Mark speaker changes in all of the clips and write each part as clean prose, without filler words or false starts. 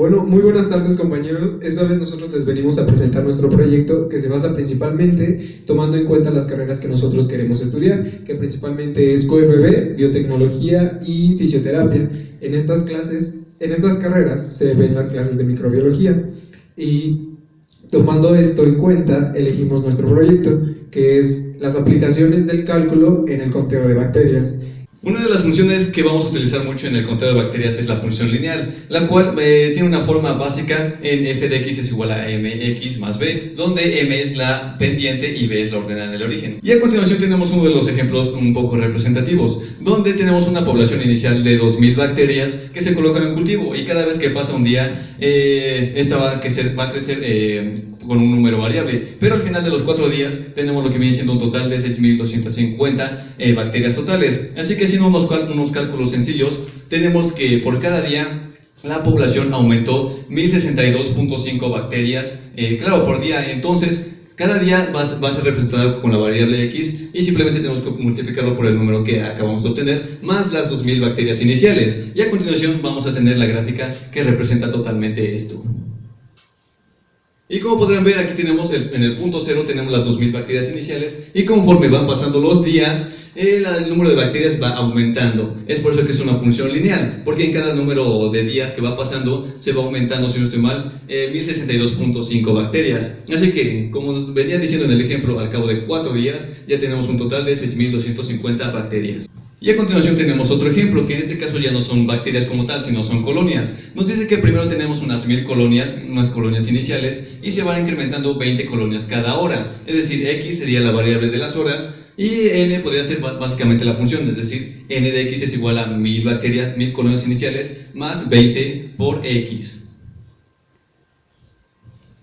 Speaker 1: Bueno, muy buenas tardes compañeros. Esta vez nosotros les venimos a presentar nuestro proyecto que se basa principalmente tomando en cuenta las carreras que nosotros queremos estudiar, que principalmente es QFB, biotecnología y fisioterapia. En estas carreras se ven las clases de microbiología y tomando esto en cuenta elegimos nuestro proyecto, que es las aplicaciones del cálculo en el conteo de bacterias.
Speaker 2: Una de las funciones que vamos a utilizar mucho en el conteo de bacterias es la función lineal, la cual tiene una forma básica en f de x es igual a mx más b, donde m es la pendiente y b es la ordenada del origen. Y a continuación tenemos uno de los ejemplos un poco representativos, donde tenemos una población inicial de 2000 bacterias que se colocan en un cultivo y cada vez que pasa un día, esta va a crecer con un número variable, pero al final de los 4 días tenemos lo que viene siendo un total de 6250 bacterias totales. Así que haciendo unos cálculos sencillos, tenemos que por cada día la población aumentó 1062.5 bacterias, claro, por día. Entonces cada día va a ser representado con la variable x y simplemente tenemos que multiplicarlo por el número que acabamos de obtener más las 2000 bacterias iniciales, y a continuación vamos a tener la gráfica que representa totalmente esto. Y como podrán ver, aquí tenemos en el punto 0 tenemos las 2000 bacterias iniciales, y conforme van pasando los días, el número de bacterias va aumentando. Es por eso que es una función lineal, porque en cada número de días que va pasando se va aumentando, si no estoy mal, 1062.5 bacterias. Así que, como nos venía diciendo en el ejemplo, al cabo de 4 días ya tenemos un total de 6250 bacterias. Y a continuación tenemos otro ejemplo, que en este caso ya no son bacterias como tal, sino son colonias. Nos dice que primero tenemos unas 1000 colonias, unas colonias iniciales, y se van incrementando 20 colonias cada hora. Es decir, x sería la variable de las horas, y n podría ser básicamente la función, es decir, n de x es igual a 1000 bacterias, 1000 colonias iniciales, más 20 por x.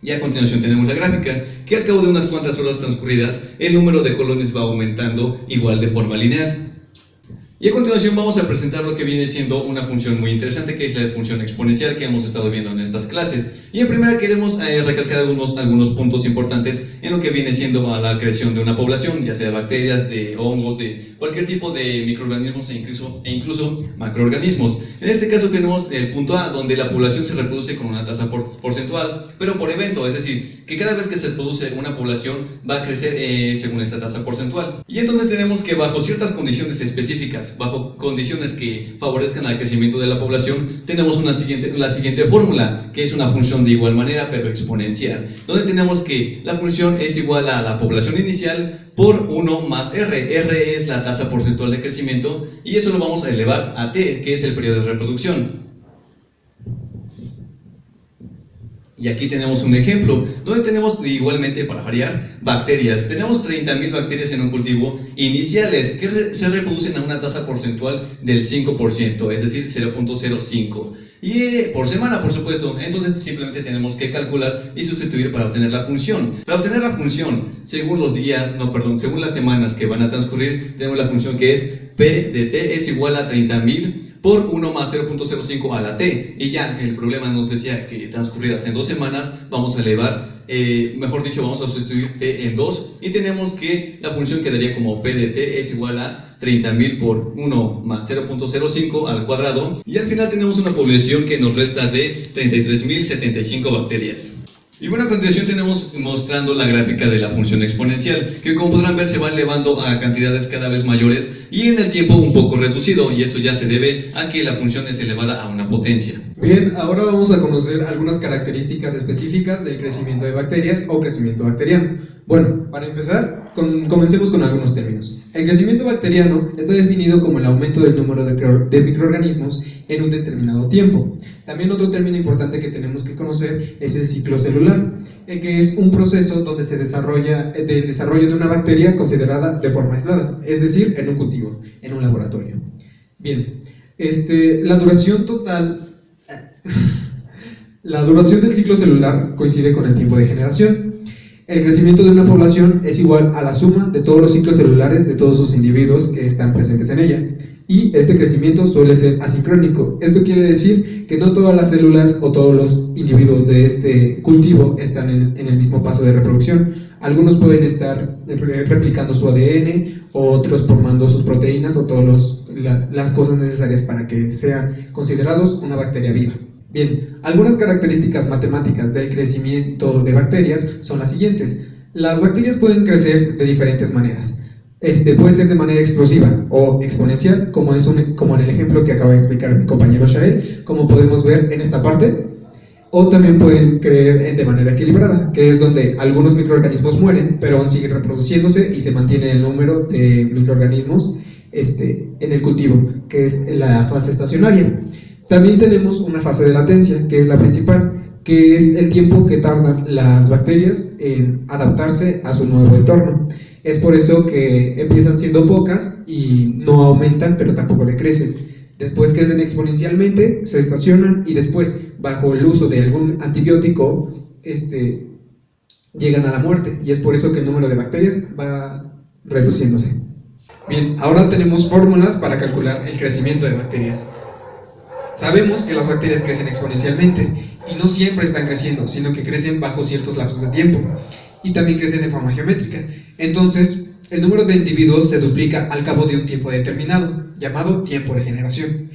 Speaker 2: Y a continuación tenemos la gráfica, que al cabo de unas cuantas horas transcurridas, el número de colonias va aumentando igual de forma lineal. Y a continuación vamos a presentar lo que viene siendo una función muy interesante, que es la función exponencial que hemos estado viendo en estas clases. Y en primera queremos recalcar algunos puntos importantes en lo que viene siendo la creación de una población, ya sea de bacterias, de hongos, de cualquier tipo de microorganismos e incluso macroorganismos. En este caso tenemos el punto A, donde la población se reproduce con una tasa porcentual, pero por evento, es decir, que cada vez que se produce una población va a crecer según esta tasa porcentual. Y entonces tenemos que bajo ciertas condiciones específicas, bajo condiciones que favorezcan al crecimiento de la población, tenemos la siguiente fórmula, que es una función de igual manera pero exponencial, donde tenemos que la función es igual a la población inicial por 1 más R. R es la tasa porcentual de crecimiento, y eso lo vamos a elevar a T, que es el periodo de reproducción. Y aquí tenemos un ejemplo, donde tenemos igualmente, para variar, bacterias. Tenemos 30.000 bacterias en un cultivo iniciales, que se reproducen a una tasa porcentual del 5%, es decir, 0.05. Y por semana, por supuesto. Entonces simplemente tenemos que calcular y sustituir para obtener la función. Para obtener la función, según según las semanas que van a transcurrir, tenemos la función que es P de T es igual a 30.000 por 1 más 0.05 a la T. Y ya el problema nos decía que transcurridas en 2 semanas, vamos a elevar, vamos a sustituir T en 2, y tenemos que la función quedaría como P de T es igual a 30.000 por 1 más 0.05 al cuadrado, y al final tenemos una población que nos resta de 33.075 bacterias. Y bueno, a continuación tenemos mostrando la gráfica de la función exponencial, que como podrán ver se va elevando a cantidades cada vez mayores y en el tiempo un poco reducido, y esto ya se debe a que la función es elevada a una potencia.
Speaker 1: Bien, ahora vamos a conocer algunas características específicas del crecimiento de bacterias o crecimiento bacteriano. Bueno, para empezar, comencemos con algunos términos. El crecimiento bacteriano está definido como el aumento del número de microorganismos en un determinado tiempo. También otro término importante que tenemos que conocer es el ciclo celular, que es un proceso donde se desarrolla el desarrollo de una bacteria considerada de forma aislada, es decir, en un cultivo, en un laboratorio. Bien, la duración del ciclo celular coincide con el tiempo de generación. El crecimiento de una población es igual a la suma de todos los ciclos celulares de todos sus individuos que están presentes en ella, y este crecimiento suele ser asincrónico. Esto quiere decir que no todas las células o todos los individuos de este cultivo están en el mismo paso de reproducción. Algunos pueden estar replicando su ADN, otros formando sus proteínas o todas las cosas necesarias para que sean considerados una bacteria viva. Bien, algunas características matemáticas del crecimiento de bacterias son las siguientes. Las bacterias pueden crecer de diferentes maneras. Puede ser de manera explosiva o exponencial, como en el ejemplo que acaba de explicar mi compañero Shael, como podemos ver en esta parte, o también pueden crecer de manera equilibrada, que es donde algunos microorganismos mueren, pero aún siguen reproduciéndose y se mantiene el número de microorganismos en el cultivo, que es la fase estacionaria. También tenemos una fase de latencia, que es la principal, que es el tiempo que tardan las bacterias en adaptarse a su nuevo entorno. Es por eso que empiezan siendo pocas y no aumentan, pero tampoco decrecen. Después crecen exponencialmente, se estacionan y después, bajo el uso de algún antibiótico, llegan a la muerte. Y es por eso que el número de bacterias va reduciéndose. Bien, ahora tenemos fórmulas para calcular el crecimiento de bacterias. Sabemos que las bacterias crecen exponencialmente y no siempre están creciendo, sino que crecen bajo ciertos lapsos de tiempo y también crecen de forma geométrica. Entonces, el número de individuos se duplica al cabo de un tiempo determinado, llamado tiempo de generación.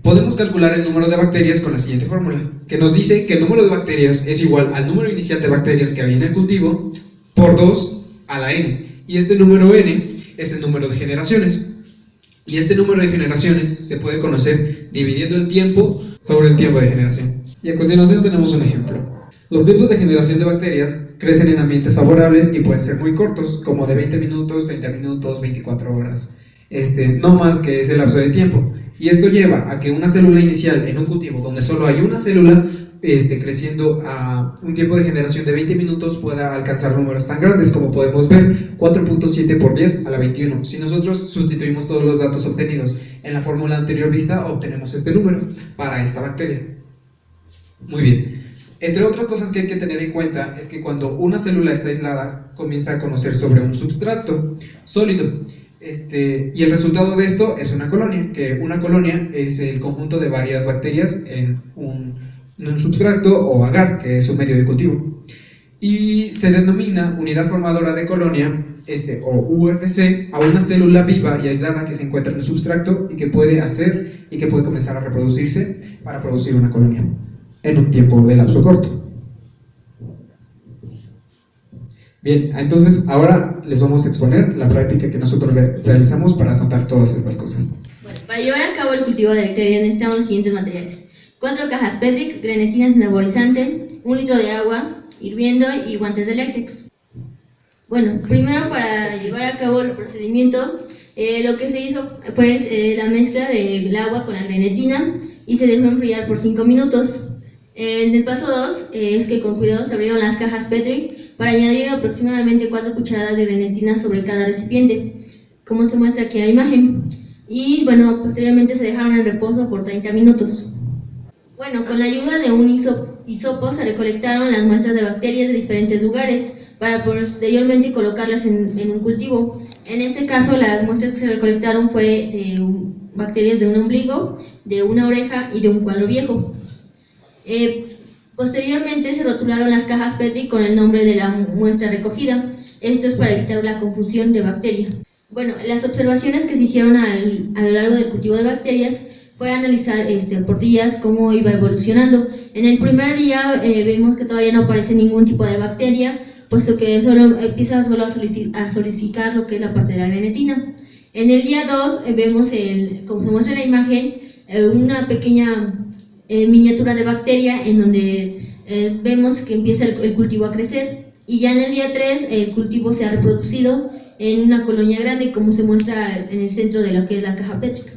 Speaker 1: Podemos calcular el número de bacterias con la siguiente fórmula, que nos dice que el número de bacterias es igual al número inicial de bacterias que había en el cultivo por 2 a la n, y este número n es el número de generaciones. Y este número de generaciones se puede conocer dividiendo el tiempo sobre el tiempo de generación. Y a continuación tenemos un ejemplo. Los tiempos de generación de bacterias crecen en ambientes favorables y pueden ser muy cortos, como de 20 minutos, 30 minutos, 24 horas. No más que ese lapso de tiempo. Y esto lleva a que una célula inicial en un cultivo donde solo hay una célula creciendo a un tiempo de generación de 20 minutos pueda alcanzar números tan grandes como podemos ver, 4.7 por 10 a la 21. Si nosotros sustituimos todos los datos obtenidos en la fórmula anterior vista, obtenemos este número para esta bacteria. Muy bien. Entre otras cosas que hay que tener en cuenta es que cuando una célula está aislada, comienza a conocer sobre un substrato sólido. Y el resultado de esto es una colonia, que una colonia es el conjunto de varias bacterias en un substrato o agar, que es un medio de cultivo. Y se denomina unidad formadora de colonia, o UFC, a una célula viva y aislada que se encuentra en el substrato y que puede comenzar a reproducirse para producir una colonia en un tiempo de lapso corto. Bien, entonces ahora les vamos a exponer la práctica que nosotros realizamos para anotar todas estas cosas.
Speaker 3: Bueno, para llevar a cabo el cultivo de bacterias necesitamos los siguientes materiales: 4 cajas Petri, grenetina sin saborizante, 1 litro de agua hirviendo y guantes de látex. Bueno, primero para llevar a cabo el procedimiento, lo que se hizo fue la mezcla del agua con la grenetina y se dejó enfriar por 5 minutos. En el paso 2 es que con cuidado se abrieron las cajas Petri para añadir aproximadamente 4 cucharadas de grenetina sobre cada recipiente, como se muestra aquí en la imagen. Y bueno, posteriormente se dejaron en reposo por 30 minutos. Bueno, con la ayuda de un hisopo se recolectaron las muestras de bacterias de diferentes lugares para posteriormente colocarlas en un cultivo. En este caso, las muestras que se recolectaron fue de bacterias de un ombligo, de una oreja y de un cuadro viejo. Posteriormente se rotularon las cajas Petri con el nombre de la muestra recogida. Esto es para evitar la confusión de bacteria. Bueno, las observaciones que se hicieron a lo largo del cultivo de bacterias fue analizar por días cómo iba evolucionando. En el primer día vemos que todavía no aparece ningún tipo de bacteria, puesto que empieza a solidificar lo que es la parte de la grenetina. En el día 2 vemos, como se muestra en la imagen, una pequeña miniatura de bacteria en donde vemos que empieza el cultivo a crecer, y ya en el día 3 el cultivo se ha reproducido en una colonia grande, como se muestra en el centro de lo que es la caja pétrica.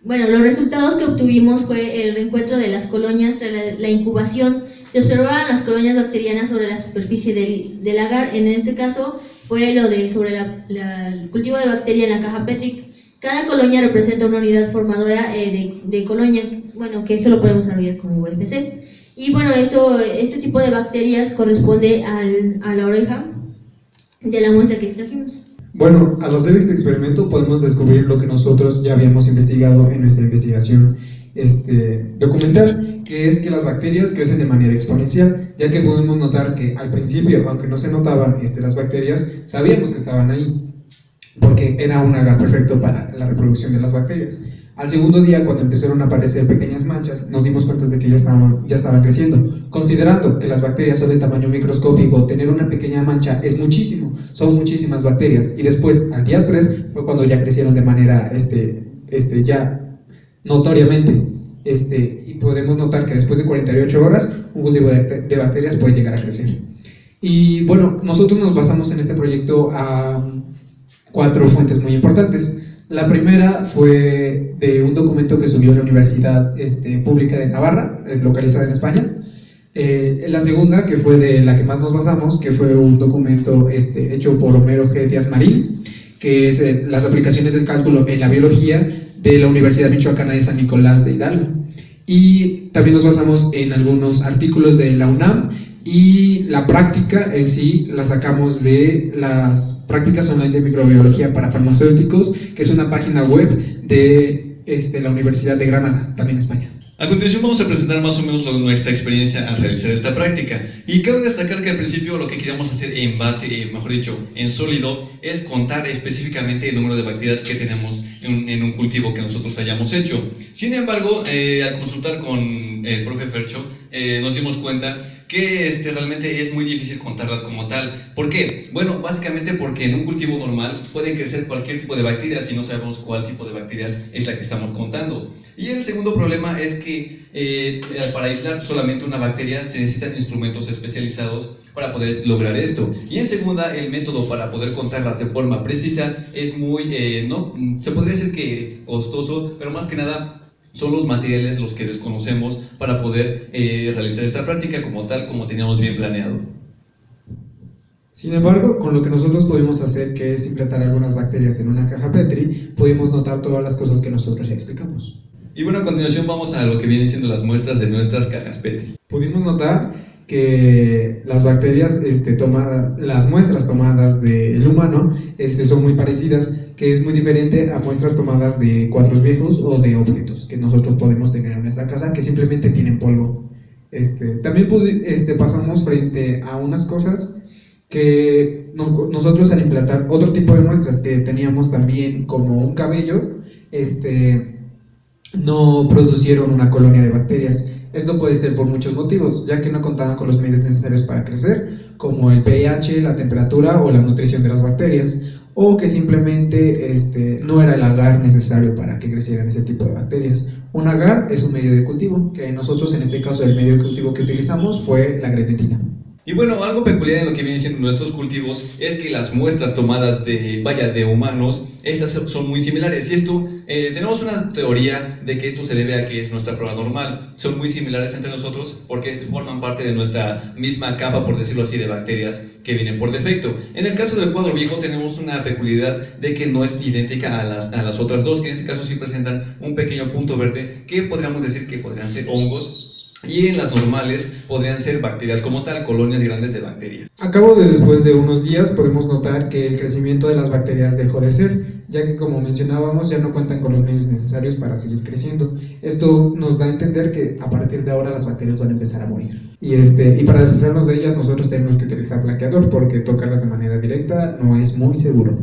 Speaker 3: Bueno, los resultados que obtuvimos fue el reencuentro de las colonias tras la incubación. Se observaban las colonias bacterianas sobre la superficie del agar. En este caso fue sobre el cultivo de bacteria en la caja pétrica. Cada colonia representa una unidad formadora de colonia, bueno, que esto lo podemos desarrollar con UFC. Y bueno, este tipo de bacterias corresponde a la oreja de la muestra que extrajimos.
Speaker 1: Bueno, al hacer este experimento podemos descubrir lo que nosotros ya habíamos investigado en nuestra investigación documental, que es que las bacterias crecen de manera exponencial, ya que podemos notar que al principio, aunque no se notaban las bacterias, sabíamos que estaban ahí, porque era un agar perfecto para la reproducción de las bacterias. Al segundo día, cuando empezaron a aparecer pequeñas manchas, nos dimos cuenta de que ya estaban creciendo. Considerando que las bacterias son de tamaño microscópico, tener una pequeña mancha es muchísimo, son muchísimas bacterias. Y después, al día 3, fue cuando ya crecieron de manera ya notoriamente. Y podemos notar que después de 48 horas, un cultivo de bacterias puede llegar a crecer. Y bueno, nosotros nos basamos en este proyecto a 4 fuentes muy importantes. La primera fue de un documento que subió la Universidad Pública de Navarra, localizada en España. La segunda, que fue de la que más nos basamos, que fue un documento hecho por Homero G. Díaz Marín, que es las aplicaciones del cálculo en la biología de la Universidad Michoacana de San Nicolás de Hidalgo. Y también nos basamos en algunos artículos de la UNAM, y la práctica en sí la sacamos de las prácticas online de microbiología para farmacéuticos, que es una página web de la Universidad de Granada, también en España.
Speaker 2: A continuación vamos a presentar más o menos nuestra experiencia al realizar esta práctica. Y cabe destacar que al principio lo que queríamos hacer en base, mejor dicho, en sólido, es contar específicamente el número de bacterias que tenemos en un cultivo que nosotros hayamos hecho. Sin embargo, al consultar con el profe Fercho, nos dimos cuenta que realmente es muy difícil contarlas como tal. ¿Por qué? Bueno, básicamente porque en un cultivo normal pueden crecer cualquier tipo de bacterias y no sabemos cuál tipo de bacterias es la que estamos contando. Y el segundo problema es que para aislar solamente una bacteria se necesitan instrumentos especializados para poder lograr esto. Y en segunda, el método para poder contarlas de forma precisa es muy, no, se podría decir que costoso, pero más que nada son los materiales los que desconocemos para poder realizar esta práctica como tal, como teníamos bien planeado.
Speaker 1: Sin embargo, con lo que nosotros pudimos hacer, que es implantar algunas bacterias en una caja Petri, pudimos notar todas las cosas que nosotros ya explicamos.
Speaker 2: Y bueno, a continuación vamos a lo que vienen siendo las muestras de nuestras cajas Petri.
Speaker 1: Pudimos notar que las bacterias las muestras tomadas del humano son muy parecidas, que es muy diferente a muestras tomadas de cuadros viejos o de objetos que nosotros podemos tener en nuestra casa, que simplemente tienen polvo. También pasamos frente a unas cosas que nosotros, al implantar otro tipo de muestras que teníamos también como un cabello, no producieron una colonia de bacterias. Esto puede ser por muchos motivos, ya que no contaban con los medios necesarios para crecer, como el pH, la temperatura o la nutrición de las bacterias, o que simplemente no era el agar necesario para que crecieran ese tipo de bacterias. Un agar es un medio de cultivo, que nosotros en este caso el medio de cultivo que utilizamos fue la grenetina.
Speaker 2: Y bueno, algo peculiar en lo que vienen siendo nuestros cultivos es que las muestras tomadas de humanos, estas son muy similares. Y esto, tenemos una teoría de que esto se debe a que es nuestra prueba normal. Son muy similares entre nosotros porque forman parte de nuestra misma capa, por decirlo así, de bacterias que vienen por defecto. En el caso del cuadro viejo tenemos una peculiaridad de que no es idéntica a las otras dos, que en este caso sí presentan un pequeño punto verde que podríamos decir que podrían ser hongos. Y en las normales podrían ser bacterias como tal, colonias grandes de bacterias.
Speaker 1: A cabo de después de unos días podemos notar que el crecimiento de las bacterias dejó de ser, ya que, como mencionábamos, ya no cuentan con los medios necesarios para seguir creciendo. Esto nos da a entender que a partir de ahora las bacterias van a empezar a morir. Y para deshacernos de ellas nosotros tenemos que utilizar blanqueador, porque tocarlas de manera directa no es muy seguro.